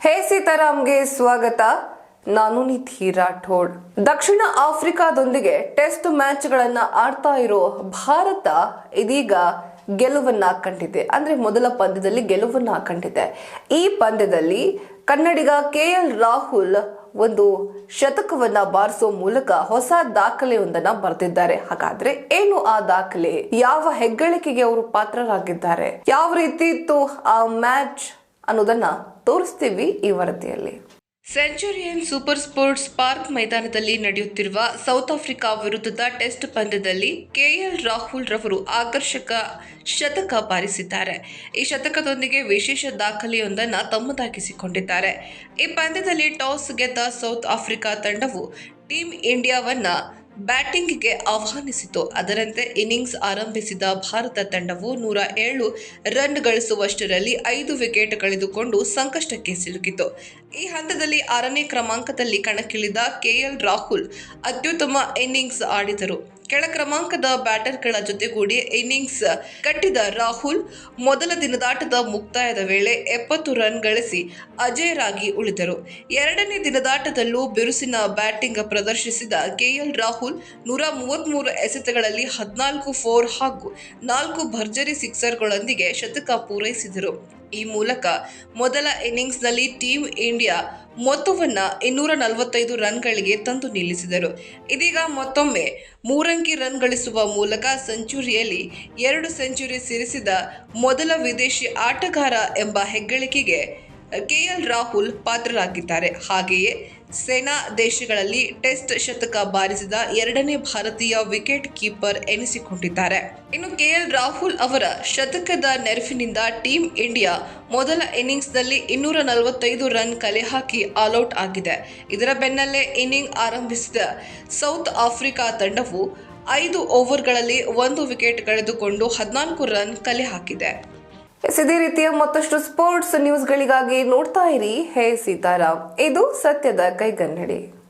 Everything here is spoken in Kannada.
ಹೇ ಸೀತಾರಾಮ್ಗೆ ಸ್ವಾಗತ. ನಾನು ನಿಧಿ ರಾಠೋಡ್. ದಕ್ಷಿಣ ಆಫ್ರಿಕಾದೊಂದಿಗೆ ಟೆಸ್ಟ್ ಮ್ಯಾಚ್ಗಳನ್ನ ಆಡ್ತಾ ಇರೋ ಭಾರತ ಇದೀಗ ಗೆಲುವನ್ನ ಕಂಡಿದೆ. ಅಂದ್ರೆ ಮೊದಲ ಪಂದ್ಯದಲ್ಲಿ ಗೆಲುವನ್ನ ಕಂಡಿದೆ. ಈ ಪಂದ್ಯದಲ್ಲಿ ಕನ್ನಡಿಗ ಕೆಎಲ್ ರಾಹುಲ್ ಒಂದು ಶತಕವನ್ನ ಬಾರಿಸುವ ಮೂಲಕ ಹೊಸ ದಾಖಲೆಯೊಂದನ್ನ ಬರೆದಿದ್ದಾರೆ. ಹಾಗಾದ್ರೆ ಏನು ಆ ದಾಖಲೆ? ಯಾವ ಹೆಗ್ಗಳಿಕೆಗೆ ಅವರು ಪಾತ್ರರಾಗಿದ್ದಾರೆ? ಯಾವ ರೀತಿ ಇತ್ತು ಆ ಮ್ಯಾಚ್ ಅನ್ನೋದನ್ನ ತೋರಿಸ್ತೀವಿ ಈ ವರದಿಯಲ್ಲಿ. ಸೆಂಚುರಿಯನ್ ಸೂಪರ್ ಸ್ಪೋರ್ಟ್ಸ್ ಪಾರ್ಕ್ ಮೈದಾನದಲ್ಲಿ ನಡೆಯುತ್ತಿರುವ ಸೌತ್ ಆಫ್ರಿಕಾ ವಿರುದ್ಧದ ಟೆಸ್ಟ್ ಪಂದ್ಯದಲ್ಲಿ ಕೆಎಲ್ ರಾಹುಲ್ ರವರು ಆಕರ್ಷಕ ಶತಕ ಬಾರಿಸಿದ್ದಾರೆ. ಈ ಶತಕದೊಂದಿಗೆ ವಿಶೇಷ ದಾಖಲೆಯೊಂದನ್ನು ತಮ್ಮದಾಗಿಸಿಕೊಂಡಿದ್ದಾರೆ. ಈ ಪಂದ್ಯದಲ್ಲಿ ಟಾಸ್ ಗೆದ್ದ ಸೌತ್ ಆಫ್ರಿಕಾ ತಂಡವು ಟೀಮ್ ಇಂಡಿಯಾವನ್ನ ಬ್ಯಾಟಿಂಗ್ಗೆ ಆಹ್ವಾನಿಸಿತು. ಅದರಂತೆ ಇನ್ನಿಂಗ್ಸ್ ಆರಂಭಿಸಿದ ಭಾರತ ತಂಡವು 107 ರನ್ ಗಳಿಸುವಷ್ಟರಲ್ಲಿ 5 ವಿಕೆಟ್ ಕಳೆದುಕೊಂಡು ಸಂಕಷ್ಟಕ್ಕೆ ಸಿಲುಕಿತು. ಈ ಹಂತದಲ್ಲಿ 6ನೇ ಕ್ರಮಾಂಕದಲ್ಲಿ ಕಣಕ್ಕಿಳಿದ ಕೆಎಲ್ ರಾಹುಲ್ ಅತ್ಯುತ್ತಮ ಇನ್ನಿಂಗ್ಸ್ ಆಡಿದರು. ಕೆಳ ಕ್ರಮಾಂಕದ ಬ್ಯಾಟರ್ಗಳ ಜೊತೆಗೂಡಿ ಇನ್ನಿಂಗ್ಸ್ ಕಟ್ಟಿದ ರಾಹುಲ್ ಮೊದಲ ದಿನದಾಟದ ಮುಕ್ತಾಯದ ವೇಳೆ 70 ರನ್ ಗಳಿಸಿ ಅಜೇಯರಾಗಿ ಉಳಿದರು. ಎರಡನೇ ದಿನದಾಟದಲ್ಲೂ ಬಿರುಸಿನ ಬ್ಯಾಟಿಂಗ್ ಪ್ರದರ್ಶಿಸಿದ ಕೆಎಲ್ ರಾಹುಲ್ 133 ಎಸೆತಗಳಲ್ಲಿ 14 4 ಹಾಗೂ 4 ಭರ್ಜರಿ ಸಿಕ್ಸರ್ಗಳೊಂದಿಗೆ ಶತಕ ಪೂರೈಸಿದರು. ಈ ಮೂಲಕ ಮೊದಲ ಇನ್ನಿಂಗ್ಸ್ನಲ್ಲಿ ಟೀಮ್ ಇಂಡಿಯಾ ಮೊತ್ತವನ್ನ 245 ರನ್ಗಳಿಗೆ ತಂದು ನಿಲ್ಲಿಸಿದರು. ಇದೀಗ ಮತ್ತೊಮ್ಮೆ 3 ಅಂಕಿ ರನ್ ಗಳಿಸುವ ಮೂಲಕ ಸೆಂಚುರಿಯಲ್ಲಿ 2 ಸೆಂಚುರಿ ಸಿರಿಸಿದ ಮೊದಲ ವಿದೇಶಿ ಆಟಗಾರ ಎಂಬ ಹೆಗ್ಗಳಿಕೆಗೆ ಕೆಎಲ್ ರಾಹುಲ್ ಪಾತ್ರರಾಗಿದ್ದಾರೆ. ಹಾಗೆಯೇ ಸೇನಾ ದೇಶಗಳಲ್ಲಿ ಟೆಸ್ಟ್ ಶತಕ ಬಾರಿಸಿದ 2ನೇ ಭಾರತೀಯ ವಿಕೆಟ್ ಕೀಪರ್ ಎನಿಸಿಕೊಂಡಿದ್ದಾರೆ. ಇನ್ನು ಕೆಎಲ್ ರಾಹುಲ್ ಅವರ ಶತಕದ ನೆರವಿನಿಂದ ಟೀಮ್ ಇಂಡಿಯಾ ಮೊದಲ ಇನ್ನಿಂಗ್ಸ್ನಲ್ಲಿ 245 ರನ್ ಕಲೆ ಹಾಕಿ ಆಲ್ಔಟ್ ಆಗಿದೆ. ಇದರ ಬೆನ್ನಲ್ಲೇ ಇನ್ನಿಂಗ್ ಆರಂಭಿಸಿದ ಸೌತ್ ಆಫ್ರಿಕಾ ತಂಡವು 5 ಓವರ್ಗಳಲ್ಲಿ 1 ವಿಕೆಟ್ ಕಳೆದುಕೊಂಡು 14 ರನ್ ಕಲೆ ಹಾಕಿದೆ. ಇದೇ ರೀತಿಯ ಮತ್ತಷ್ಟು ಸ್ಪೋರ್ಟ್ಸ್ ನ್ಯೂಸ್ಗಳಿಗಾಗಿ ನೋಡ್ತಾ ಇರಿ ಹೇ ಸೀತಾರಾಮ್. ಇದು ಸತ್ಯದ ಕೈಗನ್ನಡಿ.